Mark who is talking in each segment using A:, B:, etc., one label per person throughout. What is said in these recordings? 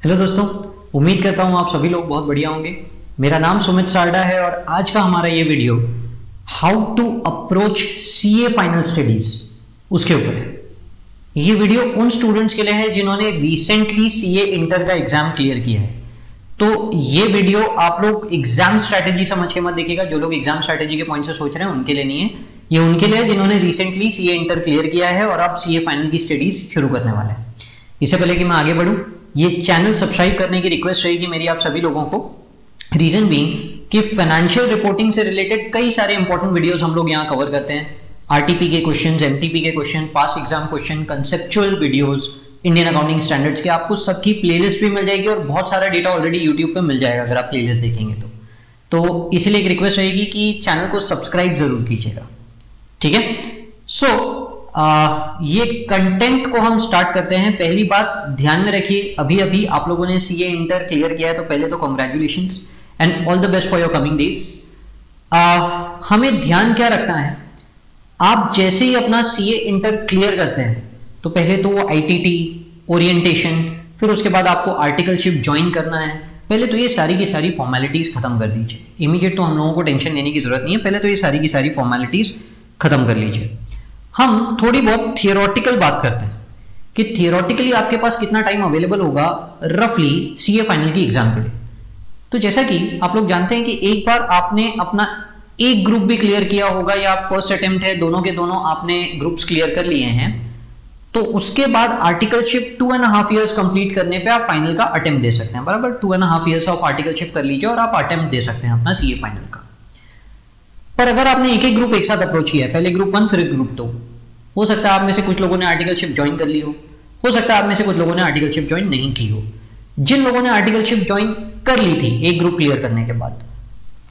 A: Hello दोस्तों, उम्मीद करता हूँ आप सभी लोग बहुत बढ़िया होंगे। मेरा नाम सुमित सारडा है और आज का हमारा ये video how to approach CA final studies उसके ऊपर है। ये वीडियो उन स्टूडेंट्स के लिए है जिन्होंने रिसेंटली सीए इंटर का एग्जाम क्लियर किया है। तो ये वीडियो आप लोग एग्जाम स्ट्रैटेजी समझ के मत देखिएगा। जो लोग एग्जाम स्ट्रैटेजी के पॉइंट से सोच रहे हैं उनके लिए नहीं है, ये उनके लिए जिन्होंने रिसेंटली सीए इंटर क्लियर किया है और अब सीए फाइनल की स्टडीज शुरू करने वाले हैं। इससे पहले कि मैं आगे बढ़ूं, ये चैनल सब्सक्राइब करने की रिक्वेस्ट रहेगी मेरी आप सभी लोगों को। रीजन बीइंग कि फाइनेंशियल रिपोर्टिंग से रिलेटेड कई सारे इंपॉर्टेंट वीडियोस हम लोग यहाँ कवर करते हैं। आरटीपी के क्वेश्चंस, एमटीपी के question, pass exam question, conceptual videos, Indian accounting standards के आपको सबकी प्लेलिस्ट भी मिल जाएगी और बहुत सारा डेटा ऑलरेडी यूट्यूब पे मिल जाएगा अगर आप प्लेलिस्ट देखेंगे तो इसलिए एक रिक्वेस्ट रहेगी कि चैनल को सब्सक्राइब जरूर कीजिएगा, ठीक है। ये कंटेंट को हम स्टार्ट करते हैं। पहली बात ध्यान में रखिए, अभी अभी आप लोगों ने सीए इंटर क्लियर किया है तो पहले तो congratulations and all the best for your coming days. हमें ध्यान क्या रखना है, आप जैसे ही अपना सीए इंटर क्लियर करते हैं तो पहले तो वो आईटीटी, ओरिएंटेशन, फिर उसके बाद आपको आर्टिकलशिप ज्वाइन करना है। पहले तो ये सारी की सारी फॉर्मेलिटीज खत्म कर दीजिए। इमीडिएट तो हम लोगों को टेंशन लेने की जरूरत नहीं है, पहले तो ये सारी की सारी फॉर्मेलिटीज खत्म कर लीजिए। हम थोड़ी बहुत थियोरेटिकल बात करते हैं कि थियोरेटिकली आपके पास कितना टाइम अवेलेबल होगा रफली सीए फाइनल की एग्जाम के लिए। तो जैसा कि आप लोग जानते हैं कि एक बार आपने अपना एक ग्रुप भी क्लियर किया होगा या आप फर्स्ट अटेम्प्ट है दोनों के दोनों आपने ग्रुप्स क्लियर कर लिए हैं, तो उसके बाद आर्टिकलशिप 2.5 इयर्स कंप्लीट करने पे आप फाइनल का अटेम्प्ट दे सकते हैं। बराबर 2.5 इयर्स ऑफ आर्टिकलशिप कर लीजिए और आप अटेम्प्ट दे सकते हैं अपना सीए फाइनल का। पर अगर आपने एक एक ग्रुप एक साथ अप्रोच किया है, पहले ग्रुप 1 फिर ग्रुप 2, हो सकता है आप में से कुछ लोगों ने आर्टिकलशिप ज्वाइन कर ली हो सकता है आप में से कुछ लोगों ने आर्टिकलशिप ज्वाइन नहीं की हो। जिन लोगों ने आर्टिकलशिप ज्वाइन कर ली थी एक ग्रुप क्लियर करने के बाद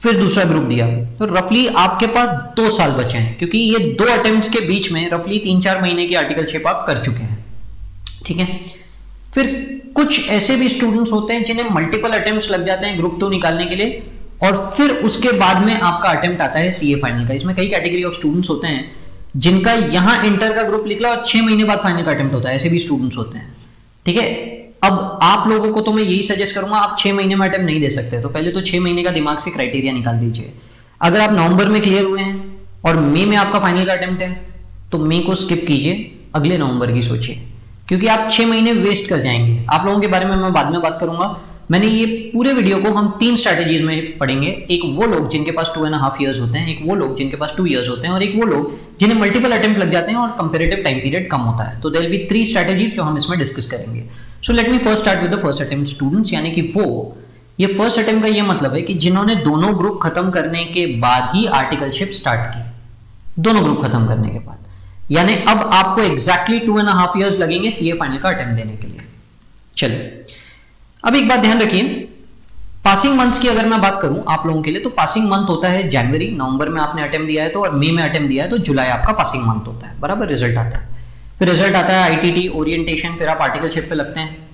A: फिर दूसरा ग्रुप दिया, तो रफली आपके पास 2 साल बचे हैं, क्योंकि ये 2 अटेम्प्ट्स के बीच में रफली 3-4 महीने की आर्टिकलशिप आप कर चुके हैं, ठीक है। फिर कुछ ऐसे भी स्टूडेंट्स होते हैं जिन्हें मल्टीपल अटेम्प्ट्स लग जाते हैं ग्रुप 2 निकालने के लिए और फिर उसके बाद में आपका अटेम्प्ट आता है सीए फाइनल का। इसमें कई कैटेगरी ऑफ स्टूडेंट्स होते हैं जिनका यहां इंटर का ग्रुप निकला और 6 महीने बाद फाइनल का अटेम्प्ट होता है, ऐसे भी स्टूडेंट्स होते हैं, ठीक है। अब आप लोगों को तो मैं यही सजेस्ट करूंगा, आप 6 महीने में अटेम्प्ट नहीं दे सकते तो पहले तो 6 महीने का दिमाग से क्राइटेरिया निकाल दीजिए। अगर आप नवंबर में क्लियर हुए हैं और मई में आपका फाइनल का अटेम्प्ट है तो मई को स्किप कीजिए, अगले नवंबर की सोचिए, क्योंकि आप 6 महीने वेस्ट कर जाएंगे। आप लोगों के बारे में मैं बाद में बात करूंगा। मैंने ये पूरे वीडियो को हम 3 स्ट्रैटेजीज में पढ़ेंगे। एक वो लोग जिनके पास 2.5 इयर्स होते हैं, एक वो लोग जिनके पास 2 इयर्स होते हैं और एक वो लोग जिन्हें मल्टीपल अटेम्प्ट लग जाते हैं और कंपैरेटिव टाइम पीरियड कम होता है। तो देयर विल बी 3 स्ट्रैटेजीज जो हम इसमें डिस्कस करेंगे। So let me first start with the first attempt students, यानी कि ये फर्स्ट अटेम्प्ट का ये मतलब है कि जिन्होंने दोनों ग्रुप खत्म करने के बाद ही आर्टिकलशिप स्टार्ट की, दोनों ग्रुप खत्म करने के बाद, यानी अब आपको एग्जैक्टली 2.5 इयर्स लगेंगे सीए फाइनल का अटेम्प्ट देने के लिए। चलिए, अब एक बात ध्यान रखिए, पासिंग मंथ्स की अगर मैं बात करूं आप लोगों के लिए तो पासिंग मंथ होता है जनवरी। नवंबर में आपने अटेम्प्ट दिया है तो, और मई में अटेम्प्ट दिया है तो जुलाई आपका पासिंग मंथ होता है। बराबर, रिजल्ट आता है, फिर रिजल्ट आता है आईटीटी, ओरिएंटेशन, फिर आप आर्टिकलशिप पे लगते हैं।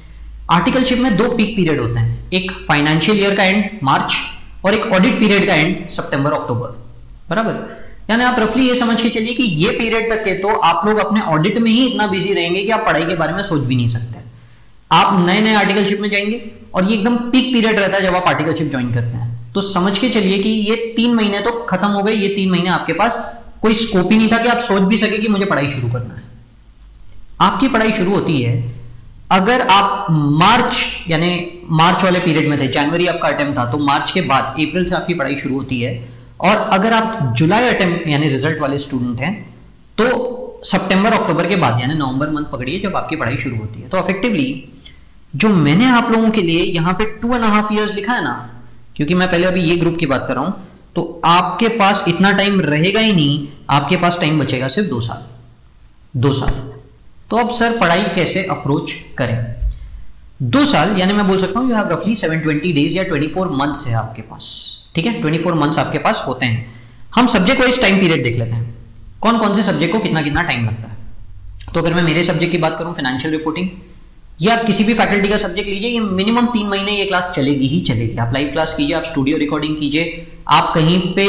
A: आर्टिकलशिप में 2 पीक पीरियड होते हैं, एक फाइनेंशियल ईयर का एंड मार्च और एक ऑडिट पीरियड का एंड सितंबर अक्टूबर। बराबर, यानी आप रफली ये समझ के चलिए कि ये पीरियड तक के तो आप लोग अपने ऑडिट में ही इतना बिजी रहेंगे कि आप पढ़ाई के बारे में सोच भी नहीं सकते। आप नए नए आर्टिकलशिप में जाएंगे और ये एकदम पीक पीरियड रहता है जब आप आर्टिकलशिप ज्वाइन करते हैं। तो समझ के चलिए कि ये 3 महीने तो खत्म हो गए। ये 3 महीने आपके पास कोई स्कोप ही नहीं था कि आप सोच भी सके कि मुझे पढ़ाई शुरू करना है। आपकी पढ़ाई शुरू होती है अगर आप मार्च, यानी मार्च वाले पीरियड में थे, जनवरी आपका अटेम्प्ट था तो मार्च के बाद अप्रैल से आपकी पढ़ाई शुरू होती है। और अगर आप जुलाई अटेम्प्ट यानी रिजल्ट वाले स्टूडेंट हैं तो सितंबर अक्टूबर के बाद यानी नवंबर मंथ पकड़िए जब आपकी पढ़ाई शुरू होती है। तो इफेक्टिवली जो मैंने आप लोगों के लिए यहाँ पे 2.5 इयर्स लिखा है ना, क्योंकि मैं पहले अभी ये ग्रुप की बात कर रहा हूं, तो आपके पास इतना टाइम रहेगा ही नहीं, आपके पास टाइम बचेगा सिर्फ 2 साल। 2 साल तो अब सर पढ़ाई कैसे अप्रोच करें? 2 साल यानी मैं बोल सकता हूं यू हैव रफली 720 डेज या 24 मंथ्स है आपके पास, ठीक है। 24 मंथ्स आपके पास होते हैं। हम सब्जेक्ट वाइज टाइम पीरियड देख लेते हैं, कौन कौन से सब्जेक्ट को कितना कितना टाइम लगता है। तो अगर मैं मेरे सब्जेक्ट की बात करूं, फाइनेंशियल रिपोर्टिंग, या आप किसी भी फैकल्टी का सब्जेक्ट लीजिए, ये मिनिमम 3 महीने ये क्लास चलेगी ही चलेगी। आप लाइव क्लास कीजिए, आप स्टूडियो रिकॉर्डिंग कीजिए, आप कहीं पे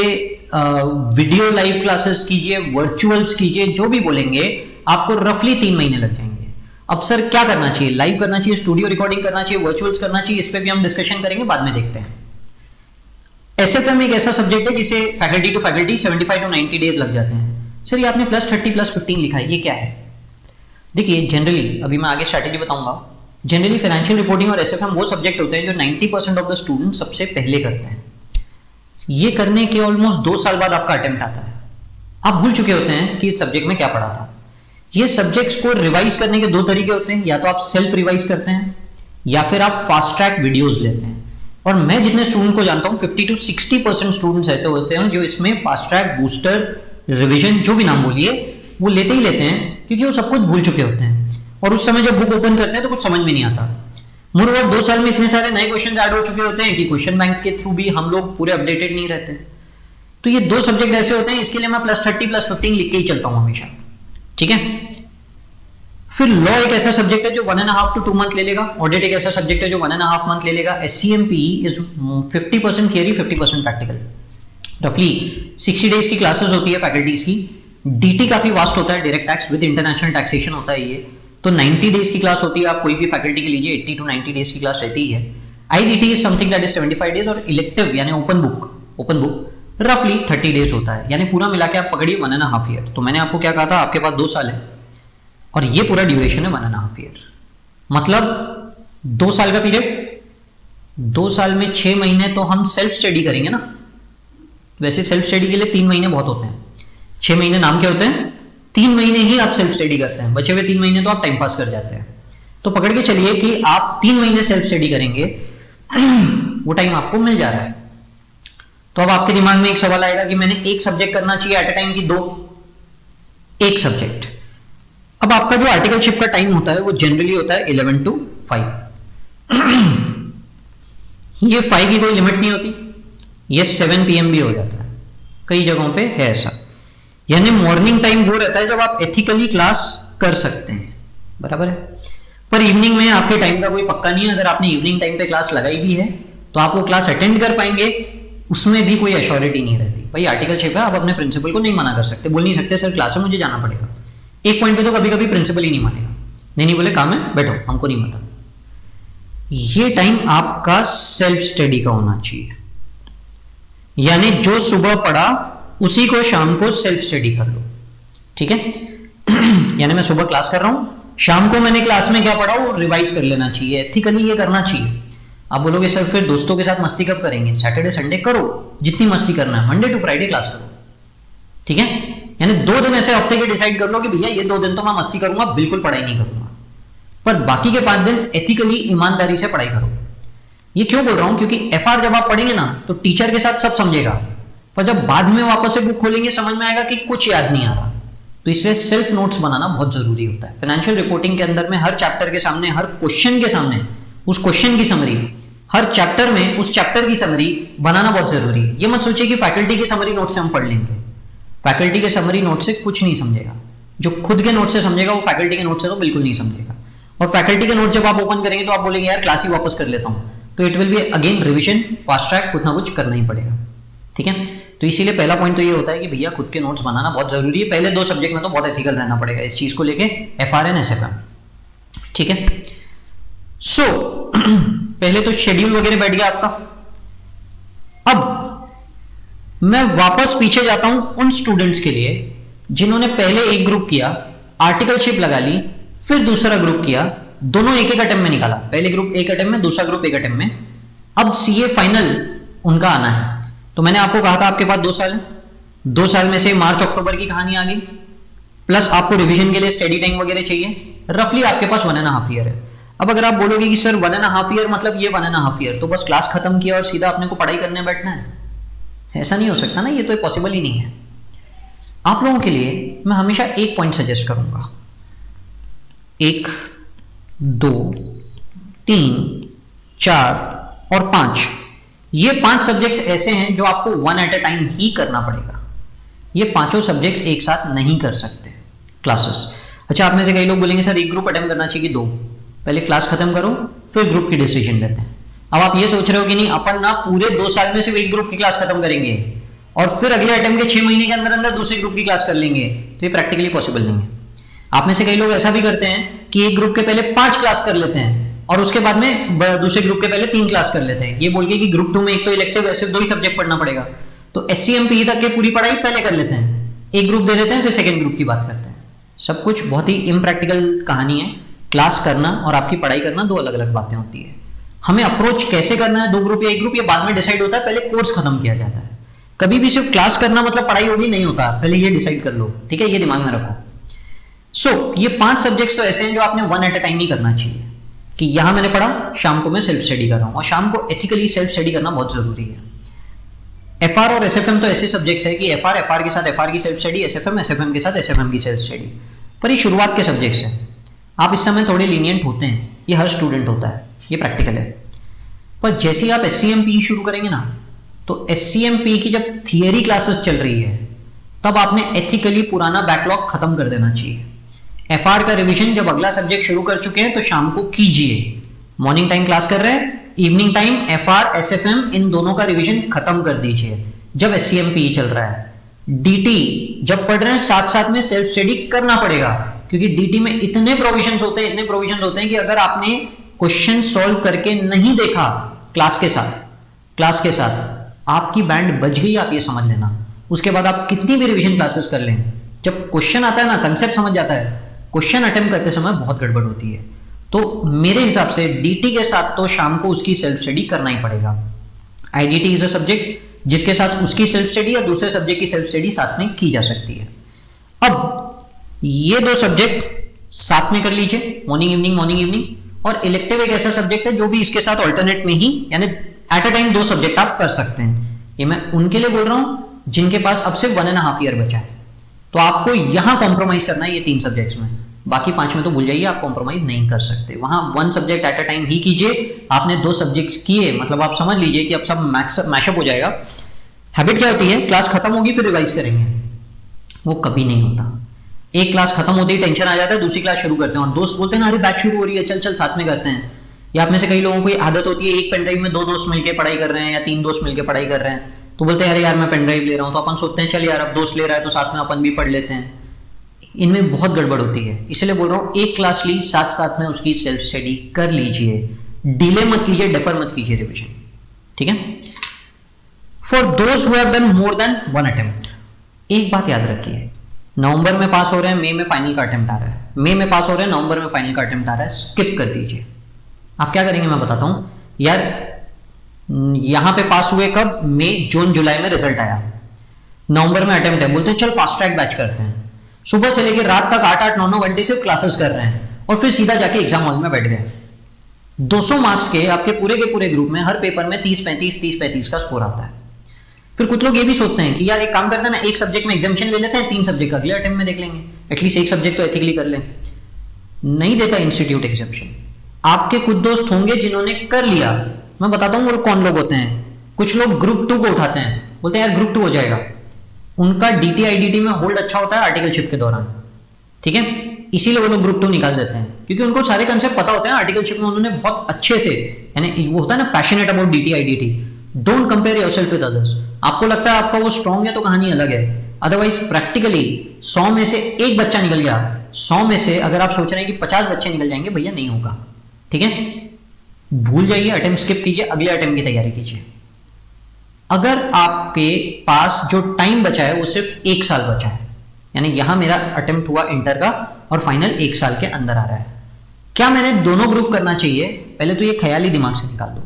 A: वीडियो लाइव क्लासेस कीजिए, वर्चुअल्स कीजिए, जो भी बोलेंगे आपको रफली 3 महीने लग जाएंगे। अब सर क्या करना चाहिए, लाइव करना चाहिए, स्टूडियो रिकॉर्डिंग करना चाहिए, वर्चुअल्स करना चाहिए, इस पे भी हम डिस्कशन करेंगे, बाद में देखते हैं। एसएफएम एक ऐसा सब्जेक्ट है जिसे faculty to faculty 75 to 90 days लग जाते हैं। सर ये आपने +30 +15 लिखा है, ये क्या है? देखिए जनरली, अभी मैं आगे स्ट्रैटेजी बताऊंगा, जनरली फाइनेंशियल रिपोर्टिंग और एसएफएम वो सब्जेक्ट होते हैं जो 90% ऑफ द स्टूडेंट सबसे पहले करते हैं। ये करने के ऑलमोस्ट 2 साल बाद आपका अटेम्प्ट आता है। आप भूल चुके होते हैं कि इस सब्जेक्ट में क्या पढ़ा था। ये सब्जेक्ट्स को रिवाइज करने के 2 तरीके होते हैं, या तो आप सेल्फ रिवाइज करते हैं या फिर आप फास्ट ट्रैक वीडियोस लेते हैं। और मैं जितने स्टूडेंट को जानता हूं 50 to 60% स्टूडेंट्स ऐसे होते हैं जो इसमें फास्ट ट्रैक, बूस्टर, रिवीजन, जो भी नाम बोलिए, वो लेते ही लेते हैं, क्योंकि वो सब कुछ भूल चुके होते हैं और उस समय जब बुक ओपन करते हैं तो कुछ समझ में नहीं आता। मोreover 2 साल में इतने सारे नए क्वेश्चन ऐड हो चुके होते हैं कि क्वेश्चन बैंक के थ्रू भी हम लोग पूरे अपडेटेड नहीं रहते। तो ये 2 सब्जेक्ट ऐसे होते हैं, इसके लिए मैं +30 +15 लिख के ही चलता हूं हमेशा, ठीक है। फिर लॉ एक ऐसा सब्जेक्ट है जो 1.5 to 2 मंथ ले लेगा, ऑडिट एक ऐसा सब्जेक्ट है जो 1.5 मंथ ले लेगा। SCMPE is 50% theory 50% practical. रफली 60 डेज की क्लासेस होती है फैकल्टीज की। DT काफी वास्ट होता है, direct tax with international taxation होता है ये, तो 90 डेज की क्लास होती है। आप कोई भी फैकल्टी के लीजिए 80 to 90 डेज की क्लास रहती है। IDT is something that is 75 days और इलेक्टिव यानी ओपन बुक रफली 30 डेज होता है, यानी पूरा मिला के आप पकड़िए 1.5 ईयर। तो मैंने आपको क्या कहा था, आपके पास 2 साल है और ये पूरा ड्यूरेशन है 1.5 ईयर, मतलब 2 साल का पीरियड। 2 साल में 6 महीने तो हम सेल्फ स्टडी करेंगे ना। वैसे सेल्फ स्टडी के लिए 3 महीने बहुत होते हैं, 6 महीने नाम के होते हैं, 3 महीने ही आप सेल्फ स्टडी करते हैं, बचे हुए 3 महीने तो आप टाइम पास कर जाते हैं। तो पकड़ के चलिए कि आप 3 महीने सेल्फ स्टडी करेंगे, वो टाइम आपको मिल जा रहा है। तो अब आपके दिमाग में एक सवाल आएगा कि मैंने एक सब्जेक्ट करना चाहिए एट अ टाइम की 2? एक सब्जेक्ट। अब आपका जो आर्टिकलशिप का टाइम होता है वो जनरली होता है 11 to 5। ये 5 की कोई लिमिट नहीं होती, ये 7 PM भी हो जाता है, कई जगहों पे है ऐसा। यानी मॉर्निंग टाइम वो रहता है जब आप एथिकली क्लास कर सकते हैं, बराबर है। पर इवनिंग में आपके टाइम का कोई पक्का नहीं है। अगर आपने इवनिंग टाइम पे क्लास लगाई भी है तो आप वो क्लास अटेंड कर पाएंगे, उसमें भी कोई एश्योरिटी नहीं रहती। भाई आर्टिकलशिप है, आप अपने प्रिंसिपल को नहीं मना कर सकते, बोल नहीं सकते सर क्लास में मुझे जाना पड़ेगा। एक पॉइंट पे तो कभी कभी प्रिंसिपल ही नहीं मानेगा, नहीं बोले काम है बैठो, हमको नहीं पता। ये टाइम आपका सेल्फ स्टडी का होना चाहिए, यानी जो सुबह पढ़ा उसी को शाम को सेल्फ स्टडी कर लो, ठीक है। यानी मैं सुबह क्लास कर रहा हूं, शाम को मैंने क्लास में क्या पढ़ा वो रिवाइज कर लेना चाहिए, एथिकली ये करना चाहिए। आप बोलोगे सर फिर दोस्तों के साथ मस्ती कब करेंगे? सैटरडे संडे करो, जितनी मस्ती करना है, मंडे टू फ्राइडे क्लास करो, ठीक है। यानी 2 दिन ऐसे हफ्ते के डिसाइड कर लो कि भैया ये 2 दिन तो मैं मस्ती करूंगा, बिल्कुल पढ़ाई नहीं करूंगा, पर बाकी के 5 दिन एथिकली ईमानदारी से पढ़ाई करो। ये क्यों बोल रहा हूं? क्योंकि FR जब आप पढ़ेंगे ना तो टीचर के साथ सब समझेगा, पर जब बाद में वापस से बुक खोलेंगे समझ में आएगा कि कुछ याद नहीं आ रहा। तो इसलिए सेल्फ नोट्स बनाना बहुत जरूरी होता है। फाइनेंशियल रिपोर्टिंग के अंदर में हर चैप्टर के सामने, हर क्वेश्चन के सामने उस क्वेश्चन की समरी, हर चैप्टर में उस चैप्टर की समरी बनाना बहुत जरूरी है। ये मत सोचिए कि फैकल्टी की समरी नोट से हम पढ़ लेंगे, फैकल्टी के समरी नोट से कुछ नहीं समझेगा। जो खुद के नोट से समझेगा वो फैकल्टी के नोट से तो बिल्कुल नहीं समझेगा। और फैकल्टी के नोट जब आप ओपन करेंगे तो आप बोलेंगे यार क्लास ही वापस कर लेता हूं, तो it will be again revision, fast track, कुछ ना कुछ करना ही पड़ेगा, ठीक है। तो इसीलिए पहला पॉइंट तो ये होता है कि भैया खुद के नोट्स बनाना बहुत जरूरी है। पहले 2 सब्जेक्ट में तो बहुत एथिकल रहना पड़ेगा इस चीज को लेके, FR एंड SFM, ठीक है। सो पहले तो शेड्यूल वगैरह बैठ गया आपका। अब मैं वापस पीछे जाता हूं उन स्टूडेंट्स के लिए जिन्होंने पहले एक ग्रुप किया, आर्टिकलशिप लगा ली, फिर दूसरा ग्रुप किया, दोनों एक अटेम्प्ट में निकाला, पहले ग्रुप एक अटेम्प्ट में, दूसरा ग्रुप एक अटेम्प्ट में। अब CA फाइनल उनका आना है। तो मैंने आपको कहा था आपके पास 2 साल है, 2 साल में से मार्च अक्टूबर की कहानी आ गई, प्लस आपको रिवीजन के लिए स्टडी टाइम वगैरह चाहिए, रफली आपके पास 1.5 ईयर है। अब अगर आप बोलोगे कि सर 1.5 ईयर मतलब ये 1.5 ईयर तो बस क्लास खत्म किया और सीधा अपने को पढ़ाई करने बैठना है, ऐसा नहीं हो सकता ना, ये तो पॉसिबल ही नहीं है। आप लोगों के लिए मैं हमेशा एक पॉइंट सजेस्ट करूंगा, 1, 2, 3, 4 और 5, ये 5 सब्जेक्ट्स ऐसे हैं जो आपको 1 एट अ टाइम ही करना पड़ेगा। ये 5 सब्जेक्ट्स एक साथ नहीं कर सकते क्लासेस। अच्छा, आप में से कई लोग बोलेंगे सर एक ग्रुप अटेम्प्ट करना चाहिए कि 2, पहले क्लास खत्म करो फिर ग्रुप की डिसीजन लेते हैं। अब आप ये सोच रहे हो कि नहीं अपन ना पूरे 2 साल में सिर्फ एक ग्रुप की क्लास खत्म करेंगे और फिर अगले अटेम्प्ट के 6 महीने के अंदर अंदर दूसरे ग्रुप की क्लास कर लेंगे, तो ये प्रैक्टिकली पॉसिबल नहीं है। आप में से कई लोग ऐसा भी करते हैं कि एक ग्रुप के पहले 5 क्लास कर लेते हैं और उसके बाद में दूसरे ग्रुप के पहले 3 क्लास कर लेते हैं, ये बोल के कि ग्रुप 2 में एक तो इलेक्टिव है, सिर्फ 2 ही सब्जेक्ट पढ़ना पड़ेगा, तो SCMP तक के पूरी पढ़ाई पहले कर लेते हैं, एक ग्रुप दे देते हैं, फिर सेकंड ग्रुप की बात करते हैं। सब कुछ बहुत ही इम्प्रैक्टिकल कहानी है। क्लास करना और आपकी पढ़ाई करना 2 अलग अलग बातें होती है। हमें अप्रोच कैसे करना है 2 ग्रुप या 1 ग्रुप, ये बाद में डिसाइड होता है, पहले कोर्स खत्म किया जाता है। कभी भी सिर्फ क्लास करना मतलब पढ़ाई होगी नहीं होता, पहले ये डिसाइड कर लो, ठीक है, ये दिमाग में रखो। ये 5 सब्जेक्ट्स तो ऐसे हैं जो आपने 1 एट अ टाइम ही करना चाहिए, कि यहां मैंने पढ़ा, शाम को मैं सेल्फ स्टडी कर रहा हूं, और शाम को एथिकली सेल्फ स्टडी करना बहुत जरूरी है। FR और SFM तो ऐसे सब्जेक्ट्स है कि FR के साथ FR की सेल्फ स्टडी, SFM के साथ SFM की सेल्फ स्टडी, पर ये शुरुआत के सब्जेक्ट्स हैं। आप इस समय थोड़े लीनियंट होते हैं, ये हर स्टूडेंट होता है, ये प्रैक्टिकल है। पर जैसे ही आप SCMP शुरू करेंगे ना, तो SCMP की जब थियरी क्लासेस चल रही है, तब आपने एथिकली पुराना बैकलॉग खत्म कर देना चाहिए। FR का रिवीजन जब अगला सब्जेक्ट शुरू कर चुके हैं तो शाम को कीजिए। मॉर्निंग टाइम क्लास कर रहे हैं, इवनिंग टाइम FR SFM इन दोनों का रिवीजन खत्म कर दीजिए जब SCMP चल रहा है। DT जब पढ़ रहे हैं साथ साथ में सेल्फ स्टडी करना पड़ेगा, क्योंकि DT में इतने प्रोविजंस होते हैं कि अगर आपने क्वेश्चन सॉल्व करके नहीं देखा क्लास के साथ आपकी बैंड बज गई, आप ये समझ लेना। उसके बाद आप कितनी भी रिवीजन क्लासेस कर लें, जब क्वेश्चन आता है ना, कंसेप्ट समझ जाता है, क्वेश्चन अटेम्प्ट करते समय बहुत गड़बड़ होती है। तो मेरे हिसाब से DT के साथ तो शाम को उसकी सेल्फ स्टडी करना ही पड़ेगा। IDT इज अ सब्जेक्ट जिसके साथ उसकी सेल्फ स्टडी या दूसरे सब्जेक्ट की सेल्फ स्टडी साथ में की जा सकती है। अब ये 2 सब्जेक्ट साथ में कर लीजिए, मॉर्निंग इवनिंग। और इलेक्टिव एक ऐसा सब्जेक्ट है जो भी इसके साथ ऑल्टरनेट में ही, यानी एट अ टाइम 2 सब्जेक्ट आप कर सकते हैं। ये मैं उनके लिए बोल रहा हूं जिनके पास अब सिर्फ 1.5 ईयर बचा है, तो आपको यहां कॉम्प्रोमाइज करना है ये 3 सब्जेक्ट्स में। बाकी 5 में तो भूल जाइए, आप कॉम्प्रोमाइज नहीं कर सकते। वहां 1 सब्जेक्ट एट अ टाइम ही कीजिए। आपने 2 सब्जेक्ट्स किए मतलब आप समझ लीजिए कि अब सब मैशअप हो जाएगा। हैबिट क्या होती है, क्लास खत्म होगी फिर रिवाइज करेंगे, वो कभी नहीं होता। एक क्लास खत्म होती ही टेंशन आ जाता है, दूसरी क्लास शुरू करते हैं और दोस्त बोलते हैं ना, अरे बैच शुरू हो रही है, चल साथ में करते हैं। या आप में से कई लोगों को आदत होती है, एक पेन ड्राइव में 2 दोस्त मिलकर पढ़ाई कर रहे हैं या 3 दोस्त मिलकर पढ़ाई कर रहे हैं, तो बोलते हैं अरे यार मैं पेन ड्राइव ले रहा हूं, तो अपन सोचते हैं चल यार अब दोस्त ले रहा है तो साथ में अपन भी पढ़ लेते हैं। इनमें बहुत गड़बड़ होती है, इसलिए बोल रहा हूं एक क्लास ली, साथ साथ में उसकी सेल्फ स्टडी कर लीजिए, डिले मत कीजिए, डेफर मत कीजिए रिविजन, ठीक है। For those who have done more than 1 attempt, एक बात याद रखिए, नवंबर में पास हो रहे हैं, मई में फाइनल का अटेम्प्ट आ रहा है, मई में पास हो रहे हैं, नवंबर में फाइनल का अटेम्प्ट आ रहा है, स्किप कर दीजिए। आप क्या करेंगे मैं बताता हूं यार, यहां पे पास हुए कब, मई जून जुलाई में रिजल्ट आया, नवंबर में अटेम्प्ट है, बोलते हैं चल फास्ट ट्रैक बैच करते हैं, सुबह से लेकर रात तक 8-8, 9-9 घंटे सिर्फ क्लासेस कर रहे हैं और फिर सीधा जाके एग्जाम हॉल में बैठ गए। 200 मार्क्स के आपके पूरे के पूरे ग्रुप में हर पेपर में 30-35 का स्कोर आता है। फिर कुछ लोग ये भी सोचते हैं कि यार एक काम करते हैं ना, एक सब्जेक्ट में एग्जामिशन ले लेते हैं, 3 सब्जेक्ट अगले अटेम्प्ट में देख लेंगे, एटलीस्ट एक सब्जेक्ट तो एथिकली कर लें। नहीं देता इंस्टीट्यूट एग्जामिशन। आपके कुछ दोस्त होंगे जिन्होंने कर लिया, मैं बताता हूँ वो कौन लोग होते हैं। कुछ लोग ग्रुप 2 को उठाते हैं, बोलते हैं यार ग्रुप 2 हो जाएगा, उनका DT IDT में होल्ड अच्छा होता है आर्टिकलशिप के दौरान, ठीक है, इसीलिए वो लोग ग्रुप 2 निकाल देते हैं, क्योंकि उनको सारे कंसेप्ट पता होते हैं आर्टिकलशिप में, उन्होंने बहुत अच्छे से, यानी वो होता है ना passionate about DT IDT। Don't compare yourself with others. आपको लगता है आपका वो स्ट्रॉन्ग है तो कहानी अलग है, अदरवाइज प्रैक्टिकली 100 में से 1 बच्चा निकल गया, 100 में से अगर आप सोच रहे हैं कि 50 बच्चे निकल जाएंगे, भैया नहीं होगा, ठीक है। भूल जाइए, अटेम्प्ट स्किप कीजिए, अगले अटेम्प्ट की तैयारी कीजिए। अगर आपके पास जो टाइम बचा है वो सिर्फ 1 साल बचा है, यानी यहां मेरा अटेम्प्ट हुआ इंटर का और फाइनल 1 साल के अंदर आ रहा है, क्या मैंने दोनों ग्रुप करना चाहिए? पहले तो ये ख्याल ही दिमाग से निकाल दो,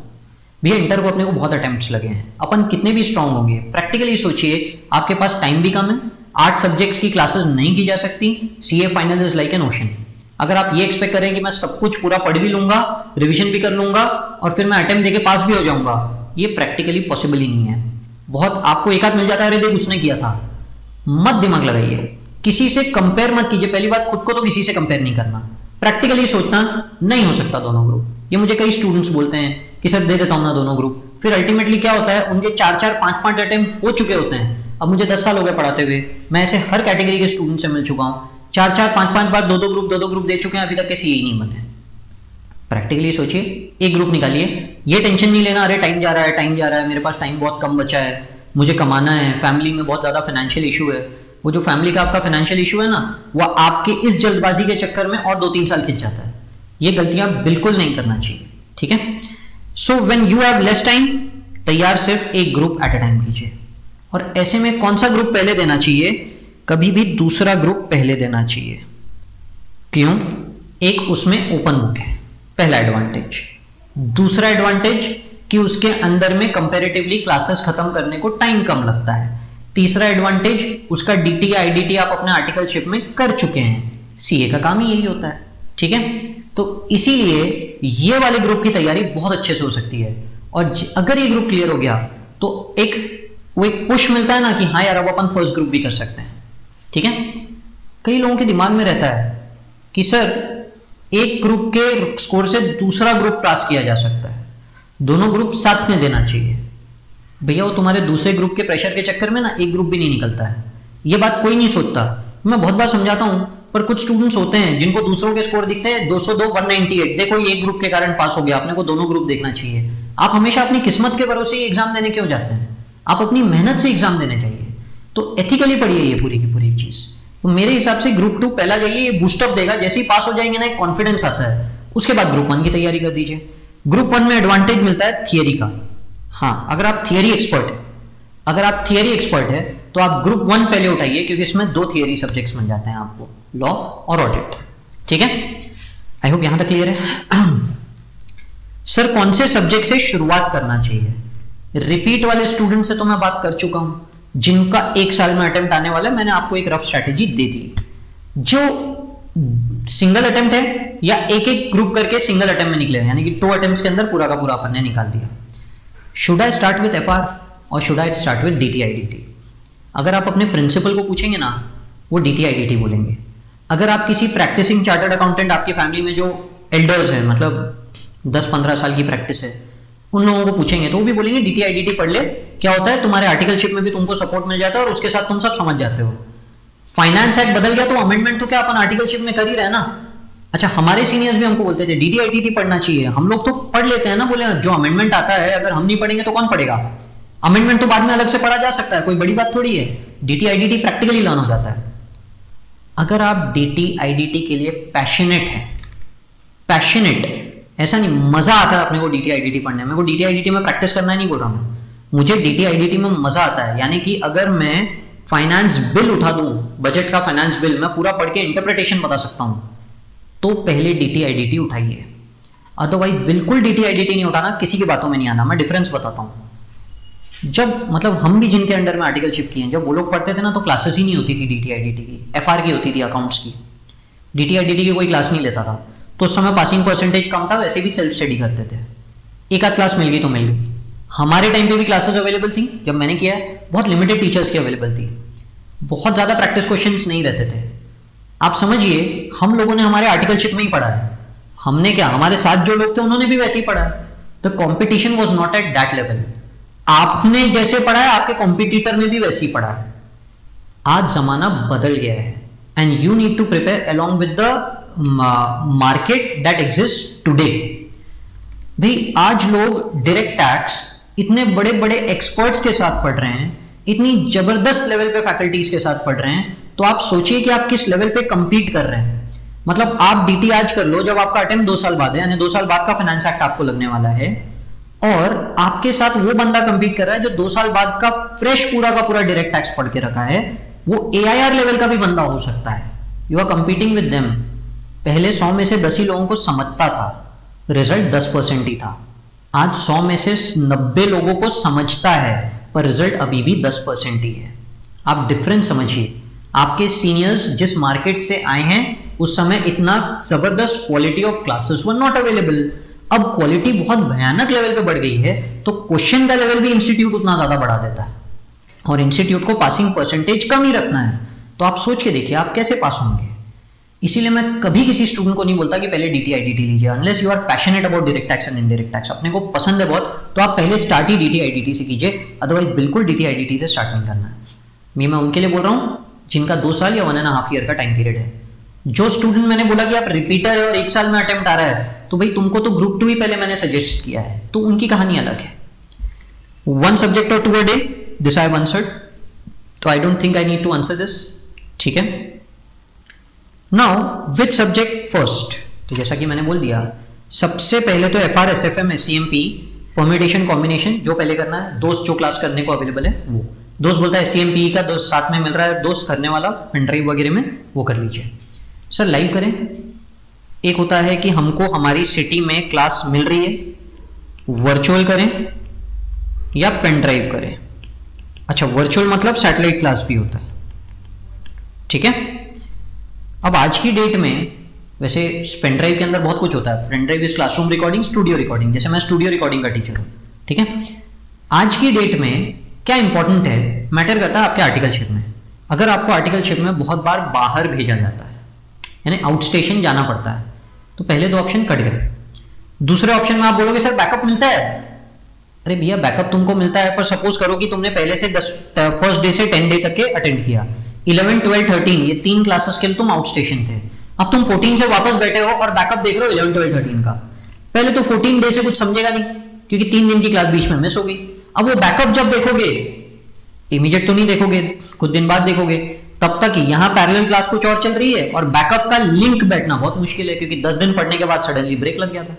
A: भैया इंटर को अपने को बहुत अटेम्प्ट्स लगे हैं, अपन कितने भी स्ट्रांग होंगे, प्रैक्टिकली सोचिए आपके पास टाइम भी कम है, 8 सब्जेक्ट्स की क्लासेस नहीं की जा सकती, CA final is like an ocean. अगर आप ये एक्सपेक्ट करें कि मैं सब कुछ पूरा पढ़ भी लूंगा, रिवीजन भी कर लूंगा और फिर मैं अटेम्प्ट देके पास भी हो जाऊंगा, ये प्रैक्टिकली पॉसिबल ही नहीं है। बहुत आपको एक आध मिल जाता है, अरे देख उसने किया था, मत दिमाग लगाइए, किसी से कंपेयर मत कीजिए। पहली बात, खुद को तो किसी से कंपेयर नहीं करना, प्रैक्टिकली सोचना नहीं हो सकता दोनों ग्रुप। ये मुझे कई स्टूडेंट्स बोलते हैं कि सर दे देता हूं ना दोनों ग्रुप, फिर अल्टीमेटली क्या होता है, उनके 4-4, 5-5 अटेम्प्ट हो चुके होते हैं। अब मुझे 10 साल हो गए पढ़ाते हुए, मैं ऐसे हर कैटेगरी के स्टूडेंट से मिल चुका हूं, 4-4, 5-5 बार 2-2 ग्रुप दे चुके हैं, अभी तक के CA ही नहीं बने। प्रैक्टिकली सोचिए, एक ग्रुप निकालिए, ये टेंशन नहीं लेना अरे टाइम जा रहा है, मेरे पास टाइम बहुत कम बचा है, मुझे कमाना है, फैमिली में बहुत ज्यादा फाइनेंशियल इशू है, वो जो फैमिली का आपका फाइनेंशियल इशू है ना, वो आपके इस जल्दबाजी के चक्कर में और 2-3 साल खिंच जाता है। ये गलतियां बिल्कुल नहीं करना चाहिए, ठीक है। So when you have less time, तैयार सिर्फ एक ग्रुप एट अ टाइम कीजिए। और ऐसे में कौन सा ग्रुप पहले देना चाहिए? कभी भी दूसरा ग्रुप पहले देना चाहिए। क्यों? एक उसमें ओपन बुक है, पहला एडवांटेज। दूसरा एडवांटेज कि उसके अंदर में कंपैरेटिवली क्लासेस खत्म करने को टाइम कम लगता है। तीसरा एडवांटेज, उसका डीटी या आईडीटी आप अपने आर्टिकलशिप में कर चुके हैं। सीए का काम ही यही होता है, ठीक है। तो इसीलिए ये वाले ग्रुप की तैयारी बहुत अच्छे से हो सकती है। और अगर ये ग्रुप क्लियर हो गया तो वो एक पुश मिलता है ना कि हाँ यार अब अपन फर्स्ट ग्रुप भी कर सकते हैं, ठीक है। कई लोगों के दिमाग में रहता है कि सर एक ग्रुप के स्कोर से दूसरा ग्रुप पास किया जा सकता है, दोनों ग्रुप साथ में देना चाहिए। भैया वो तुम्हारे दूसरे ग्रुप के प्रेशर के चक्कर में ना एक ग्रुप भी नहीं निकलता है। ये बात कोई नहीं सोचता। मैं बहुत बार समझाता हूं, पर कुछ स्टूडेंट्स होते हैं जिनको दूसरों के स्कोर दिखते हैं 202, 198, देखो ये एक ग्रुप के कारण पास हो गया, आपने को दोनों ग्रुप देखना चाहिए। आप हमेशा अपनी किस्मत के भरोसे ही एग्जाम देने क्यों जाते हैं? आप अपनी मेहनत से एग्जाम देने चाहिए। तो एथिकली पढ़िए ये पूरी की पूरी चीज। तो मेरे हिसाब से ग्रुप 2 पहला जाइए, ये बूस्टअप देगा। जैसे ही पास हो जाएंगे ना एक कॉन्फिडेंस आता है, उसके बाद ग्रुप 1 की तैयारी कर दीजिए। ग्रुप 1 में एडवांटेज मिलता है थियरी का। हाँ, अगर आप थियरी एक्सपर्ट है तो आप ग्रुप 1 पहले उठाइए, क्योंकि इसमें 2 थियरी सब्जेक्ट्स मिल जाते हैं आपको, लॉ और ऑडिट, ठीक है। आई होप यहां तक क्लियर है। सर कौन से सब्जेक्ट से शुरुआत करना चाहिए? रिपीट वाले स्टूडेंट से तो मैं बात कर चुका हूं, जिनका 1 साल में अटेम्प्ट आने वाला है, मैंने आपको एक रफ स्ट्रैटेजी दे दी। जो सिंगल अटेम्प्ट है या एक एक ग्रुप करके सिंगल अटेम्प्ट में निकले, यानी कि 2 अटेम्प्ट्स के अंदर पूरा का पूरा अपन ने निकाल दिया। Should I start with FR और शुड आई स्टार्ट विथ डीटीआईडीटी? अगर आप अपने प्रिंसिपल को पूछेंगे ना, वो डीटीआईडीटी बोलेंगे। अगर आप किसी प्रैक्टिसिंग चार्टर्ड अकाउंटेंट, आपकी फैमिली में जो एल्डर्स हैं, मतलब 10-15 साल की प्रैक्टिस है, उन लोगों को पूछेंगे तो वो भी बोलेंगे डीटीआईडीटी पढ़ ले। क्या होता है, तुम्हारे आर्टिकलशिप में भी तुमको सपोर्ट मिल जाता है और उसके साथ तुम सब समझ जाते हो। फाइनेंस एक्ट बदल गया तो अमेंडमेंट तो क्या अपन आर्टिकलशिप में कर ही रहे ना। अच्छा, हमारे सीनियर्स भी हमको बोलते थे डीटीआईडीटी पढ़ना चाहिए। हम लोग तो पढ़ लेते हैं ना, बोले जो अमेंडमेंट आता है अगर हम नहीं पढ़ेंगे तो कौन पढ़ेगा? अमेंडमेंट तो बाद में अलग से पढ़ा जा सकता है, कोई बड़ी बात थोड़ी है। डीटीआईडीटी प्रैक्टिकली लर्न हो जाता है। अगर आप डीटीआईडीटी के लिए पैशनेट हैं, ऐसा नहीं मजा आता है अपने को डीटीआईडीटी पढ़ने में। डीटीआईडीटी में प्रैक्टिस करना ही नहीं बोल रहा हूं, मुझे डीटीआईडीटी में मजा आता है। यानी कि अगर मैं फाइनेंस बिल उठा दूं, बजट का फाइनेंस बिल, मैं पूरा पढ़ के इंटरप्रिटेशन बता सकता हूं, तो पहले डीटीआईडीटी उठाइए। अदरवाइज बिल्कुल डीटीआईडीटी नहीं उठाना, किसी की बातों में नहीं आना। मैं डिफरेंस बताता हूं। जब मतलब हम भी जिनके अंडर में आर्टिकलशिप किए हैं, जब वो लोग पढ़ते थे ना तो क्लासेस ही नहीं होती थी डीटीआईडीटी की, एफआर की होती थी, अकाउंट्स की। डीटीआईडीटी की कोई क्लास नहीं लेता था, तो उस समय पासिंग परसेंटेज कम था, वैसे भी सेल्फ स्टडी करते थे। एक आध क्लास मिल गई तो मिल गई। हमारे टाइम पे भी क्लासेस अवेलेबल थी, जब मैंने किया है बहुत लिमिटेड टीचर्स की अवेलेबल थी, बहुत ज्यादा प्रैक्टिस क्वेश्चंस नहीं रहते थे। आप समझिए हम लोगों ने हमारे आर्टिकलशिप में ही पढ़ा है। हमने क्या, हमारे साथ जो लोग थे उन्होंने भी वैसे ही पढ़ा है। The competition was not at that level. आपने जैसे पढ़ा है आपके कॉम्पिटिटर ने भी वैसे ही पढ़ा है। आज जमाना बदल गया है and you need to prepare along with the market that exist today. भाई आज लोग डायरेक्ट टैक्स इतने बड़े बड़े एक्सपर्ट्स के साथ पढ़ रहे हैं, इतनी जबरदस्त लेवल पे फैकल्टीज के साथ पढ़ रहे हैं, तो आप सोचिए कि आप किस लेवल पे कंपीट कर रहे हैं। मतलब आप डीटी आज कर लो, जब आपका अटेम्प्ट 2 साल बाद है, यानी 2 साल बाद का फाइनेंस एक्ट आपको लगने वाला है, और आपके साथ वो बंदा कंपीट कर रहा है जो 2 साल बाद का फ्रेश पूरा का पूरा डायरेक्ट टैक्स पढ़ के रखा है। वो एआईआर लेवल का भी बंदा हो सकता है। You are competing with them. पहले 100 में से 10 ही लोगों को समझता था, रिजल्ट 10% ही था। आज 100 में से 90 लोगों को समझता है, पर रिजल्ट अभी भी 10% ही है। आप डिफरेंस समझिए। आपके सीनियर्स जिस मार्केट से आए हैं उस समय इतना जबरदस्त quality of classes were not available. अब क्वालिटी बहुत भयानक लेवल पे बढ़ गई है, तो क्वेश्चन का लेवल भी इंस्टीट्यूट उतना ज्यादा बढ़ा देता है, और इंस्टीट्यूट को पासिंग परसेंटेज कम ही रखना है। तो आप सोच के देखिए आप कैसे पास होंगे। इसीलिए मैं कभी किसी स्टूडेंट को नहीं बोलता कि पहले डीटीआईडीटी लीजिए, unless you are passionate about direct tax and indirect tax. अपने को पसंद है बहुत, तो आप पहले स्टार्ट ही डीटीआईडीटी से कीजिए, अदरवाइज बिल्कुल डीटीआईडीटी से स्टार्ट नहीं करना है। मैं उनके लिए बोल रहा हूँ जिनका 2 साल या 1.5 ईयर का टाइम पीरियड है। जो स्टूडेंट मैंने बोला कि आप रिपीटर है और 1 साल में अटेम्प्ट आ रहा है, तो भाई तुमको तो ग्रुप 2 ही पहले मैंने सजेस्ट किया है, तो उनकी कहानी अलग है। 1 subject or 2 a day, this I have answered, so I don't think I need to answer this. ठीक है। नाउ विच सब्जेक्ट फर्स्ट, तो जैसा कि मैंने बोल दिया, सबसे पहले तो FR SFM SCMP permutation combination जो पहले करना है, दोस्त जो क्लास करने को अवेलेबल है वो, दोस्त बोलता है SCMP का दोस्त साथ में मिल रहा है, दोस्त करने वाला पेन ड्राइव वगैरह में वो कर लीजिए। सर लाइव करें, एक होता है कि हमको हमारी सिटी में क्लास मिल रही है, वर्चुअल करें या पेन ड्राइव करें। अच्छा, वर्चुअल मतलब सैटेलाइट क्लास भी होता है, ठीक है। अब आज की डेट में वैसे पेन ड्राइव के अंदर बहुत कुछ होता है, pen drive is classroom recording, studio recording, जैसे मैं स्टूडियो रिकॉर्डिंग का टीचर हूं, ठीक है। आज की डेट में क्या इंपॉर्टेंट है, मैटर करता है आपके आर्टिकलशिप में। अगर आपको आर्टिकलशिप में बहुत बार बाहर भेजा जाता है, यानी आउट स्टेशन जाना पड़ता है, तो पहले दो ऑप्शन कट गए। दूसरे ऑप्शन में आप बोलोगे सर बैकअप मिलता है, अरे भैया बैकअप तुमको मिलता है, पर सपोज करो कि तुमने पहले से फर्स्ट डे से 10 डे तक के अटेंड किया, 11, 12, 13 ये 3 क्लासेस के लिए तुम आउट स्टेशन थे, अब तुम 14 से वापस बैठे हो और बैकअप देख रहे हो 11, 12, 13 का। पहले तो 14 डे से कुछ समझेगा नहीं क्योंकि 3 दिन की क्लास बीच में मिस हो गई। अब वो बैकअप जब देखोगे, इमीडिएट तो नहीं देखोगे, कुछ दिन बाद देखोगे, तब तक यहाँ पैरेलल क्लास कुछ और चल रही है और बैकअप का लिंक बैठना बहुत मुश्किल है, क्योंकि 10 दिन पढ़ने के बाद सडनली ब्रेक लग गया था।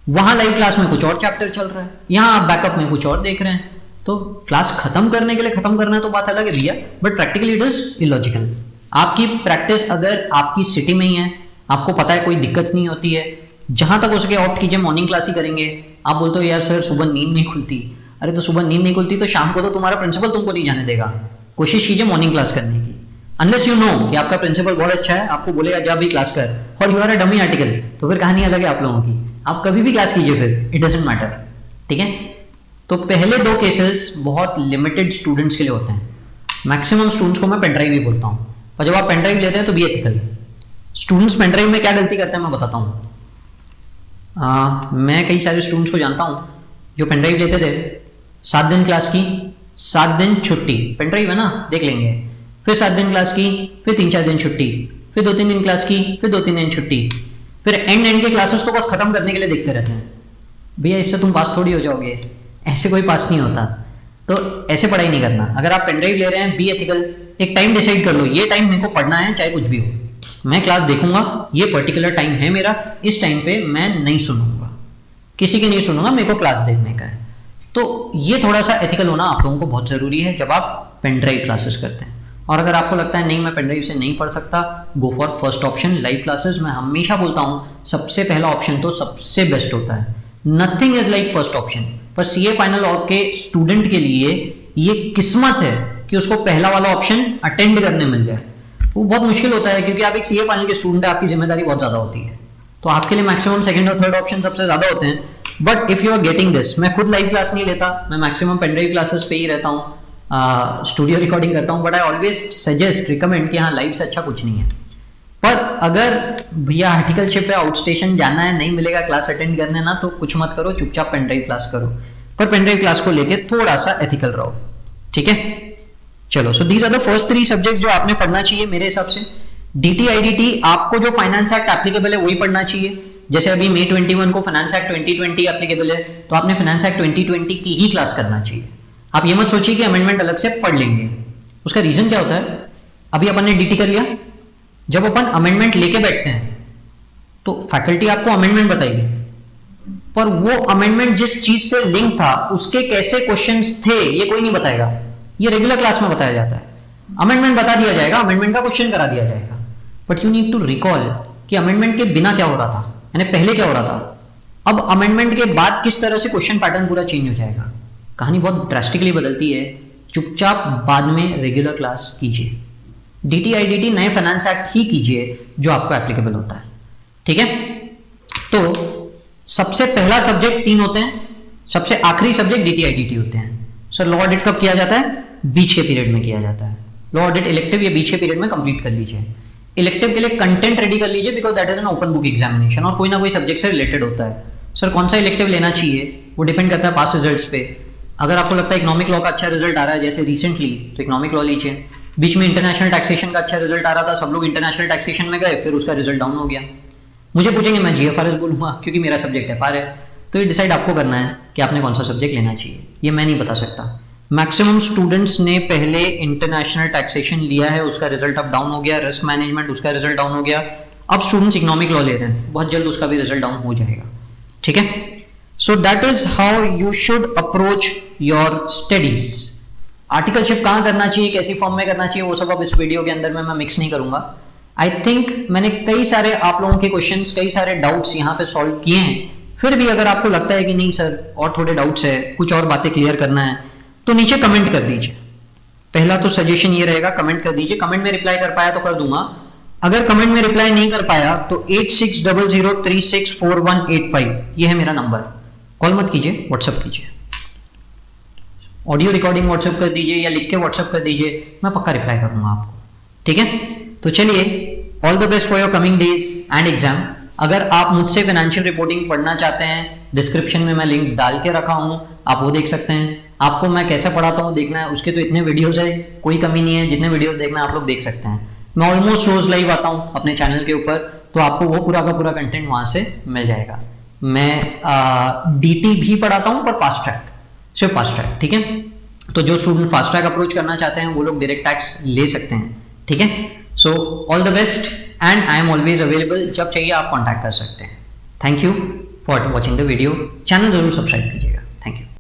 A: वहां लाइव क्लास में कुछ और चैप्टर चल रहा है, यहाँ आप बैकअप में कुछ और देख रहे हैं, तो क्लास खत्म करने के लिए खत्म करना है तो बात अलग है भैया, but practically it is illogical. आपकी प्रैक्टिस अगर आपकी सिटी में ही है, आपको पता है कोई दिक्कत नहीं होती है, जहां तक हो सके ऑप्ट कीजिए मॉर्निंग क्लास ही करेंगे। आप बोलते हो यार सर सुबह नींद नहीं खुलती, अरे तो सुबह नींद नहीं खुलती तो शाम को तो तुम्हारा प्रिंसिपल तुमको नहीं जाने देगा। कोशिश कीजिए मॉर्निंग क्लास करने की, अनलेस यू नो कि आपका प्रिंसिपल बहुत अच्छा है, आपको बोलेगा जा भी क्लास कर, और you are a dummy article, तो फिर कहानी अलग है आप लोगों की। आप कभी भी क्लास कीजिए, फिर इट डजंट मैटर, ठीक है। तो पहले दो केसेस बहुत लिमिटेड स्टूडेंट्स के लिए होते हैं, मैक्सिमम स्टूडेंट्स को मैं पेन ड्राइव ही बोलता हूँ, और जब आप पेन ड्राइव लेते हैं तो be ethical. Students pen drive में क्या गलती करते हैं मैं बताता हूँ। मैं कई सारे स्टूडेंट्स को जानता हूँ जो पेन ड्राइव लेते थे, 7 दिन क्लास की, 7 दिन छुट्टी, पेन ड्राइव है ना देख लेंगे, फिर 7 दिन क्लास की, फिर 3-4 दिन छुट्टी, फिर 2-3 दिन क्लास की, फिर 2-3 दिन छुट्टी, फिर एंड के क्लासेस तो बस खत्म करने के लिए देखते रहते हैं। भैया इससे तुम पास थोड़ी हो जाओगे, ऐसे कोई पास नहीं होता, तो ऐसे पढ़ाई नहीं करना। अगर आप पेन ड्राइव ले रहे हैं बी एथिकल, एक टाइम डिसाइड कर लो, ये टाइम मेरे को पढ़ना है चाहे कुछ भी हो, मैं क्लास देखूंगा, ये पर्टिकुलर टाइम है मेरा, इस टाइम पे मैं नहीं सुनूंगा, किसी की नहीं सुनूंगा, मेरे को क्लास देखने का है। तो ये थोड़ा सा एथिकल होना आप लोगों को बहुत जरूरी है जब आप पेन ड्राइव क्लासेस करते हैं। और अगर आपको लगता है नहीं मैं पेन ड्राइव से नहीं पढ़ सकता, go for first option live classes. मैं हमेशा बोलता हूँ सबसे पहला ऑप्शन तो सबसे बेस्ट होता है, nothing is like first option. पर सीए फाइनल और के स्टूडेंट के लिए ये किस्मत है कि उसको पहला वाला ऑप्शन अटेंड करने मिल जाए, वो बहुत मुश्किल होता है क्योंकि आप एक सीए फाइनल के स्टूडेंट है, आपकी जिम्मेदारी बहुत ज्यादा होती है, तो आपके लिए मैक्सिमम सेकंड और थर्ड ऑप्शन सबसे ज्यादा होते हैं। But if you are getting this, मैं खुद लाइव क्लास नहीं लेता, मैं मैक्सिमम पेन ड्राइव क्लासेस पे ही रहता हूँ, स्टूडियो रिकॉर्डिंग करता हूँ, but I always suggest recommend कि हाँ लाइव से अच्छा कुछ नहीं है। पर अगर भैया आर्टिकलशिप पे आउट स्टेशन जाना है, नहीं मिलेगा क्लास अटेंड करने ना, तो कुछ मत करो, चुपचाप पेन ड्राइव क्लास करो, पर पेन ड्राइव क्लास को लेके थोड़ा सा एथिकल रहो, ठीक है। चलो, so these are the first 3 subjects जो आपने पढ़ना चाहिए मेरे हिसाब से। डीटी आईडीटी आपको जो फाइनेंस एक्ट एप्लीकेबल है वही पढ़ना चाहिए। जैसे अभी मई 21 को फाइनेंस एक्ट 2020 एप्लीकेबल है, तो आपने फाइनेंस एक्ट 2020 की ही क्लास करना चाहिए। आप ये मत सोचिए कि अमेंडमेंट अलग से पढ़ लेंगे, उसका रीजन क्या होता है, अभी अपन ने डीटी कर लिया, जब अपन अमेंडमेंट लेके बैठते हैं तो फैकल्टी आपको अमेंडमेंट बताएगी, पर वो अमेंडमेंट जिस चीज से लिंक था उसके कैसे क्वेश्चंस थे ये कोई नहीं बताएगा, ये रेगुलर क्लास में बताया जाता है। अमेंडमेंट बता दिया जाएगा, अमेंडमेंट का क्वेश्चन करा दिया जाएगा, but you need to recall कि अमेंडमेंट के बिना क्या हो रहा था, यानी पहले क्या हो रहा था, अब अमेंडमेंट के बाद किस तरह से क्वेश्चन पैटर्न पूरा चेंज हो जाएगा। कहानी बहुत ड्रास्टिकली बदलती है, चुपचाप बाद में रेगुलर क्लास कीजिए, डीटी आईडीटी नए फाइनेंस एक्ट ही कीजिए जो आपको एप्लीकेबल होता है, ठीक है। तो सबसे पहला सब्जेक्ट 3 होते हैं, सबसे आखिरी सब्जेक्ट डीटी आईडीटी होते हैं। सर लॉ ऑडिट कब किया जाता है, बीच के पीरियड में किया जाता है। लॉ ऑडिट इलेक्टिव या बीच के पीरियड में कंप्लीट कर लीजिए। इलेक्टिव के लिए कंटेंट रेडी कर लीजिए, because that is an open book examination और कोई ना कोई सब्जेक्ट से रिलेटेड होता है। सर कौन सा इलेक्टिव लेना चाहिए वो डिपेंड करता है पास रिजल्ट्स पे। अगर आपको लगता है इकोनॉमिक लॉ का अच्छा रिजल्ट आ रहा है जैसे रिसेंटली, तो इकोनॉमिक लॉ लीजिए। बीच में इंटरनेशनल टैक्सेशन का अच्छा रिजल्ट आ रहा था, सब लोग इंटरनेशनल टैक्सेशन में गए, फिर उसका रिजल्ट डाउन हो गया। मुझे पूछेंगे मैं जीएफआरएस बोलूंगा क्योंकि मेरा सब्जेक्ट एफआर है, तो ये डिसाइड आपको करना है कि आपने कौन सा सब्जेक्ट लेना चाहिए, ये मैं नहीं बता सकता। मैक्सिमम स्टूडेंट्स ने पहले इंटरनेशनल टैक्सेशन लिया है, उसका रिजल्ट अब डाउन हो गया, रिस्क मैनेजमेंट उसका रिजल्ट डाउन हो गया, अब स्टूडेंट्स इकोनॉमिक लॉ ले रहे हैं, बहुत जल्द उसका भी रिजल्ट डाउन हो जाएगा, ठीक है। So that is how you should approach your studies. Articleship कहाँ करना चाहिए, कैसी फॉर्म में करना चाहिए, वो सब अब इस वीडियो के अंदर में मैं मिक्स नहीं करूंगा। आई थिंक मैंने कई सारे आप लोगों के क्वेश्चंस, कई सारे डाउट्स यहाँ पे सॉल्व किए हैं। फिर भी अगर आपको लगता है कि नहीं सर और थोड़े डाउट्स है, कुछ और बातें क्लियर करना है, तो नीचे कमेंट कर दीजिए। पहला तो सजेशन ये रहेगा, कमेंट कर दीजिए। कमेंट में रिप्लाई कर पाया तो कर दूंगा, अगर कमेंट में रिप्लाई नहीं कर पाया तो 8600364185 ये है मेरा नंबर। कॉल मत कीजिए, व्हाट्सएप कीजिए, ऑडियो रिकॉर्डिंग व्हाट्सएप कर दीजिए या लिख के व्हाट्सएप कर दीजिए, मैं पक्का रिप्लाई करूंगा आपको, ठीक है। तो चलिए, all the best for your coming days and exam. अगर आप मुझसे फाइनेंशियल रिपोर्टिंग पढ़ना चाहते हैं, डिस्क्रिप्शन में मैं लिंक डाल के रखा हूं, आप वो देख सकते हैं। आपको मैं कैसे पढ़ाता हूं देखना है, उसके तो इतने वीडियोज है, कोई कमी नहीं है, जितने वीडियो देखना है आप लोग देख सकते हैं। मैं ऑलमोस्ट रोज लाइव आता हूं अपने चैनल के ऊपर, तो आपको वो पूरा का पूरा कंटेंट वहां से मिल जाएगा। मैं डीटी भी पढ़ाता हूं, पर फास्ट ट्रैक, सिर्फ फास्ट ट्रैक, ठीक है। तो जो स्टूडेंट फास्ट ट्रैक अप्रोच करना चाहते हैं वो लोग डायरेक्ट टैक्स ले सकते हैं, ठीक है। So all the best and I am always available, जब चाहिए आप कॉन्टैक्ट कर सकते हैं। Thank you for watching the video, channel जरूर सब्सक्राइब कीजिएगा। Thank you.